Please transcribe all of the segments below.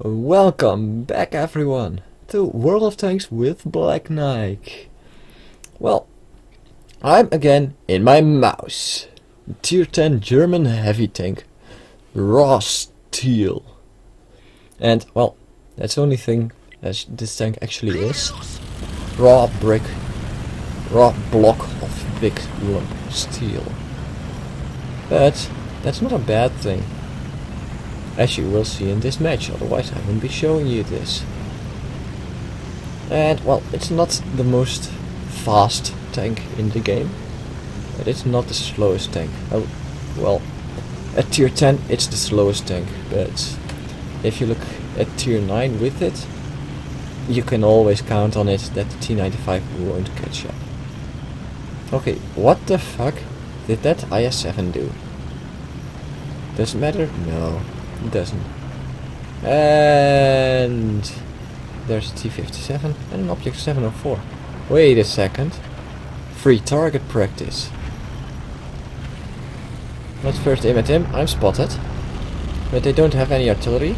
Welcome back everyone to World of Tanks with Black Knight. Well, I'm again in my mouse. Tier 10 German heavy tank, raw steel. And well, that's the only thing that this tank actually is. Raw brick, raw block of big lump steel. But that's not a bad thing, as you will see in this match, otherwise I wouldn't be showing you this. And well, it's not the most fast tank in the game, but it's not the slowest tank. Oh, well, at tier 10 it's the slowest tank, but if you look at tier 9 with it, you can always count on it that the T95 won't catch up. Okay, what the fuck did that IS-7 do? Does it matter? No. It doesn't. And there's a T57 and an Object 704. Wait a second. Free target practice. Let's first aim at him. I'm spotted. But they don't have any artillery.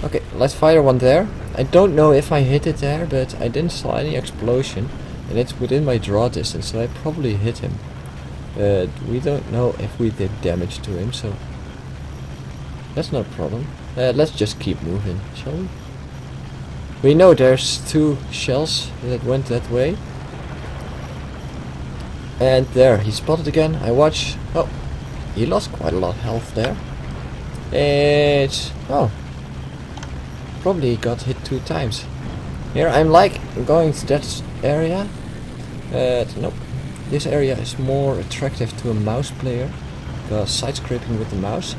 Okay, let's fire one there. I don't know if I hit it there, but I didn't saw any explosion. And it's within my draw distance, so I probably hit him. But we don't know if we did damage to him, so that's not a problem. Let's just keep moving, shall we? We know there's two shells that went that way. And there, he's spotted again. I watch. Oh, he lost quite a lot of health there. It's... oh. Probably got hit 2 times. Here I'm like going to that area. Nope. This area is more attractive to a mouse player, because side scraping with the mouse,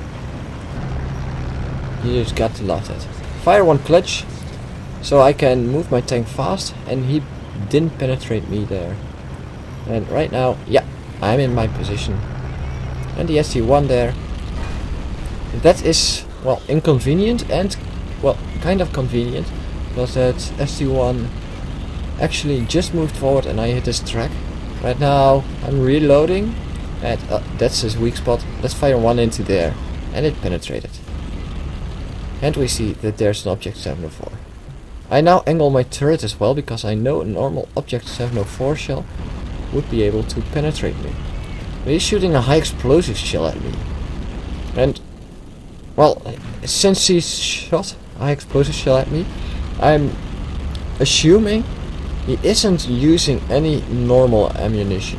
you just got to love that. Fire one clutch, so I can move my tank fast, and he didn't penetrate me there. And right now, yeah, I'm in my position. And the ST1 there. That is, well, inconvenient and, well, kind of convenient, because that ST1 actually just moved forward and I hit his track. Right now, I'm reloading, and that's his weak spot. Let's fire one into there, and it penetrated. And we see that there's an Object 704. I now angle my turret as well, because I know a normal Object 704 shell would be able to penetrate me. But he's shooting a high explosive shell at me. And, well, since he shot a high explosive shell at me, I'm assuming he isn't using any normal ammunition.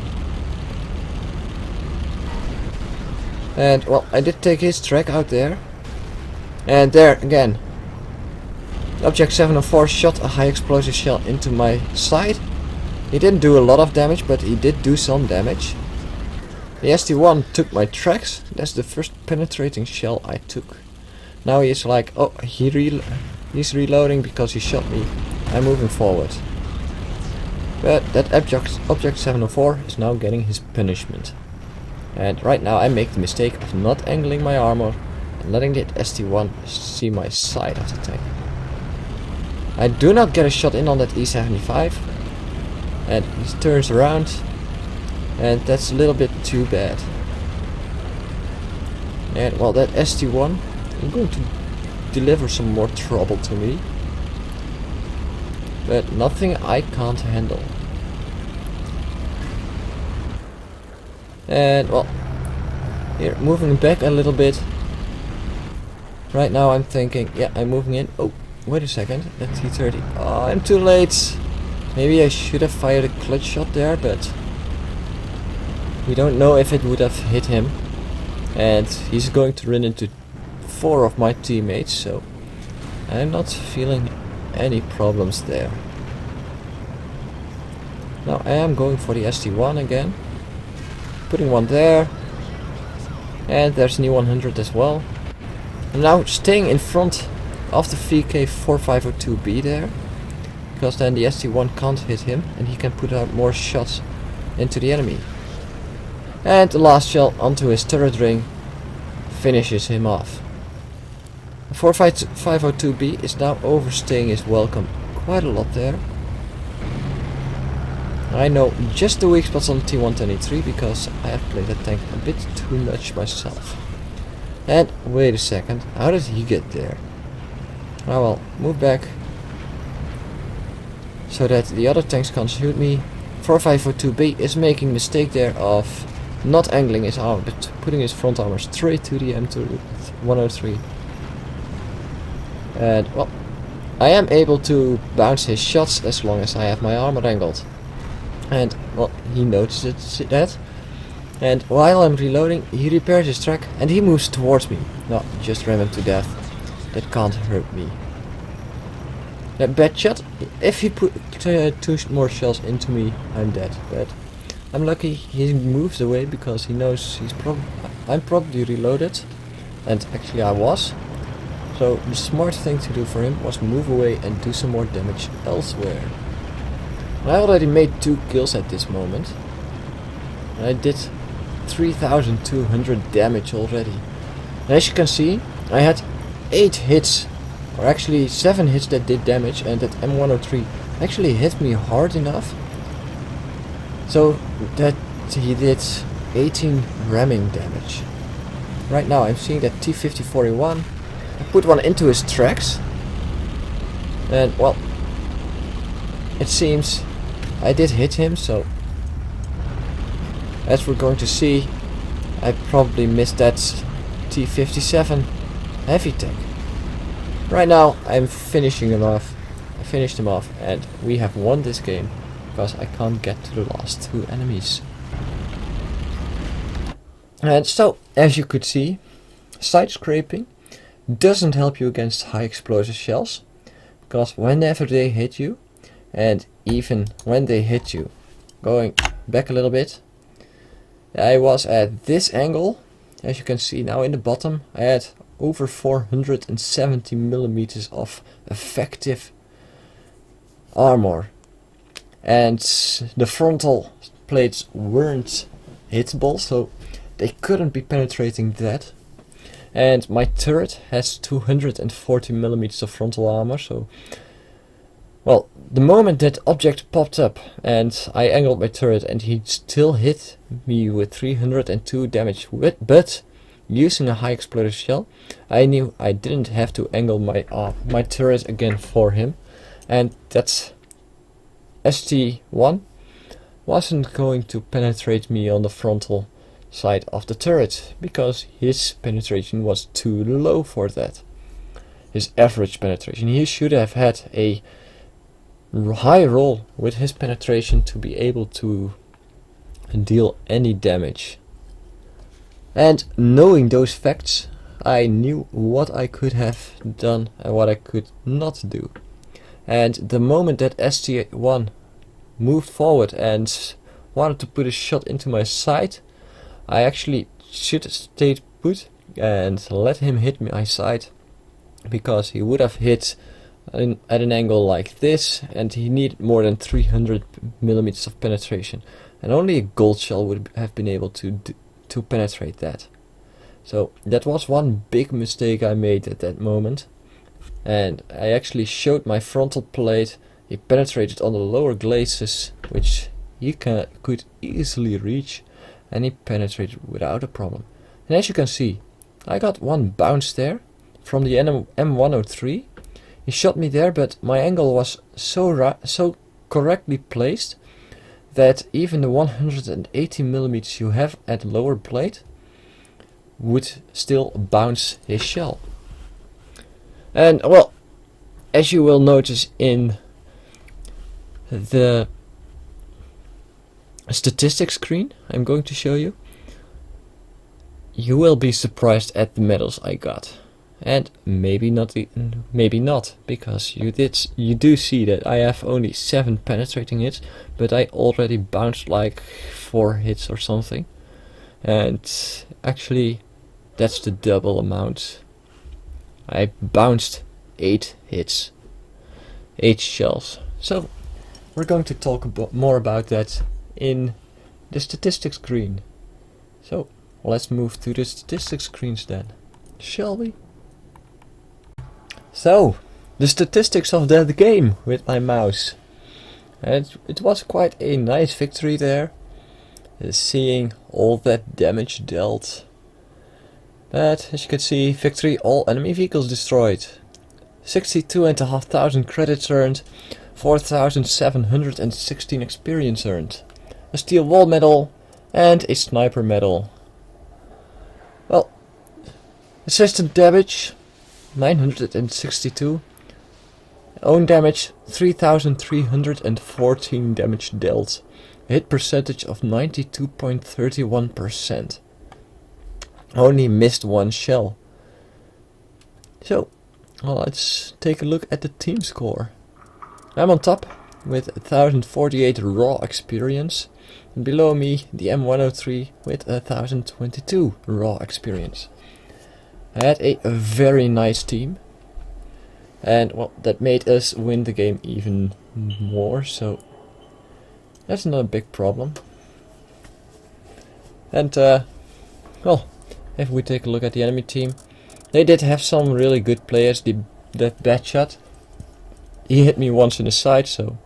And, well, I did take his track out there. And there again, Object 704 shot a high explosive shell into my side. He didn't do a lot of damage, but he did do some damage. The ST1 took my tracks. That's the first penetrating shell I took. Now he's like, oh, he's reloading because he shot me. I'm moving forward. But that Object 704 is now getting his punishment. And right now I make the mistake of not angling my armor and letting the ST1 see my side of the tank. I do not get a shot in on that E75, and he turns around, and that's a little bit too bad. And well, that ST1 is going to deliver some more trouble to me, but nothing I can't handle. And well, here, moving back a little bit. Right now I'm thinking, yeah, I'm moving in. Oh, wait a second, that T30. Oh, I'm too late. Maybe I should have fired a clutch shot there, but we don't know if it would have hit him. And he's going to run into 4 of my teammates, so I'm not feeling any problems there. Now I am going for the ST1 again. Putting one there. And there's an E100 as well. I'm now staying in front of the VK4502B there, because then the ST1 can't hit him and he can put out more shots into the enemy. And the last shell onto his turret ring finishes him off. The 4502B is now overstaying his welcome quite a lot there. I know just the weak spots on the T123 because I have played that tank a bit too much myself. And wait a second, how did he get there? I will move back so that the other tanks can't shoot me. 4502B is making a mistake there of not angling his armor, but putting his front armor straight to the M103. And well, I am able to bounce his shots as long as I have my armor angled. And well, he notices that. And while I'm reloading, he repairs his track and he moves towards me. No, just ram him to death. That can't hurt me. A bad shot. If he put 2 more shells into me, I'm dead. But I'm lucky he moves away because he knows I'm probably reloaded. And actually I was. So the smart thing to do for him was move away and do some more damage elsewhere. I already made 2 kills at this moment. And I did 3,200 damage already. And as you can see, I had 8 hits, or actually 7 hits that did damage, and that M103 actually hit me hard enough so that he did 18 ramming damage. Right now I'm seeing that T-5041. I put one into his tracks, and well, it seems I did hit him, so as we're going to see, I probably missed that T-57 heavy tank. Right now I'm finishing him off. I finished him off and we have won this game because I can't get to the last 2 enemies. And so, as you could see, side scraping doesn't help you against high explosive shells, because whenever they hit you, and even when they hit you, going back a little bit, I was at this angle. As you can see now in the bottom, I had over 470 millimeters of effective armor, and the frontal plates weren't hittable, so they couldn't be penetrating that. And my turret has 240 millimeters of frontal armor, so well, the moment that object popped up and I angled my turret and he still hit me with 302 damage, but using a high explosive shell, I knew I didn't have to angle my turret again for him, and that ST1 wasn't going to penetrate me on the frontal side of the turret because his penetration was too low for that. His average penetration. He should have had a high roll with his penetration to be able to deal any damage. And knowing those facts, I knew what I could have done and what I could not do. And the moment that ST1 moved forward and wanted to put a shot into my side, I actually should have stayed put and let him hit my side, because he would have hit at an angle like this, and he needed more than 300 millimeters of penetration, and only a gold shell would have been able to penetrate that. So that was one big mistake I made at that moment, and I actually showed my frontal plate. He penetrated on the lower glacis, which he could easily reach, and he penetrated without a problem. And as you can see, I got one bounce there from the M103. He shot me there, but my angle was so correctly placed that even the 180 millimeters you have at lower plate would still bounce his shell. And well, as you will notice in the statistics screen I'm going to show you, you will be surprised at the medals I got. And maybe not, because you do see that I have only 7 penetrating hits, but I already bounced like 4 hits or something. And actually, that's the double amount. I bounced 8 hits, 8 shells. So we're going to talk more about that in the statistics screen. So let's move to the statistics screens then, shall we? So, the statistics of that game with my mouse. And it was quite a nice victory there, seeing all that damage dealt. But as you can see, victory, all enemy vehicles destroyed. 62,500 credits earned, 4,716 experience earned, a steel wall medal, and a sniper medal. Well, assistant damage 962, own damage 3,314 damage dealt, a hit percentage of 92.31%. Only missed one shell. So, well, let's take a look at the team score. I'm on top with 1048 raw experience, and below me the M103 with 1022 raw experience. I had a very nice team, and well, that made us win the game even more, so that's not a big problem. And well, if we take a look at the enemy team, they did have some really good players. That Batshot, he hit me once in the side, so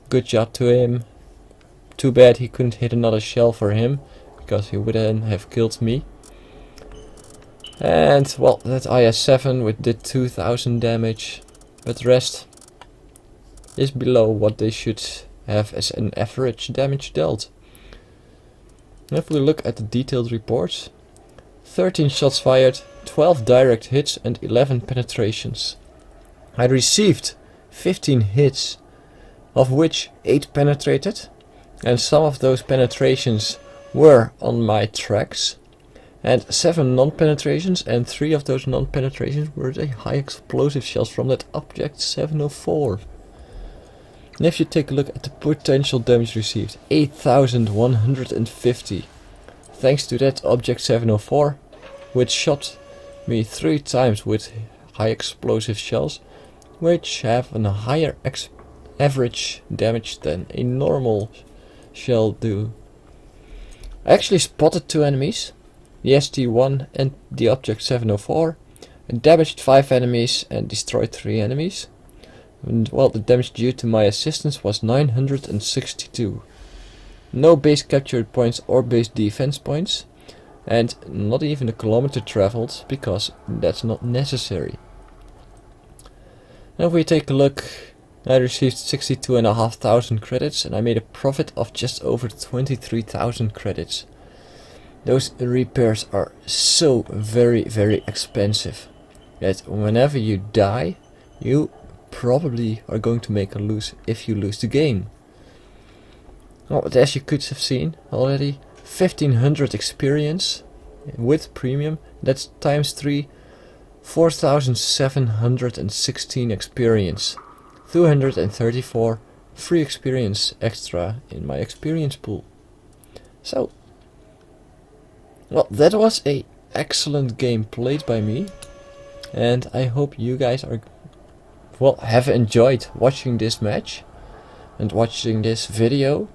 good job to him. Too bad he couldn't hit another shell for him, because he would then have killed me. And well, that IS-7 which did 2000 damage, but the rest is below what they should have as an average damage dealt. If we look at the detailed reports, 13 shots fired, 12 direct hits and 11 penetrations. I received 15 hits, of which 8 penetrated, and some of those penetrations were on my tracks, and 7 non-penetrations, and 3 of those non-penetrations were the high explosive shells from that Object 704. And if you take a look at the potential damage received, 8,150, thanks to that Object 704, which shot me 3 times with high explosive shells, which have a higher average damage than a normal shell do. I actually spotted 2 enemies, the ST-1 and the Object 704, and damaged 5 enemies and destroyed 3 enemies. And well, the damage due to my assistance was 962. No base captured points or base defense points, and not even a kilometer traveled, because that's not necessary. Now if we take a look, I received 62,500 credits and I made a profit of just over 23,000 credits. Those repairs are so very expensive that whenever you die, you probably are going to make a lose if you lose the game. Well, but as you could have seen already, 1500 experience with premium, that's times 3, 4716 experience, 234 free experience extra in my experience pool. So, well, that was a excellent game played by me, and I hope you guys have enjoyed watching this match and watching this video,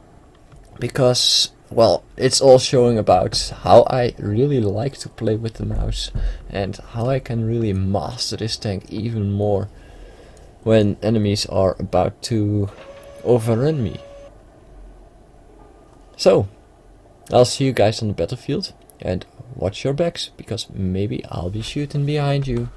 because well, it's all showing about how I really like to play with the mouse and how I can really master this tank even more when enemies are about to overrun me. So, I'll see you guys on the battlefield, and watch your backs, because maybe I'll be shooting behind you.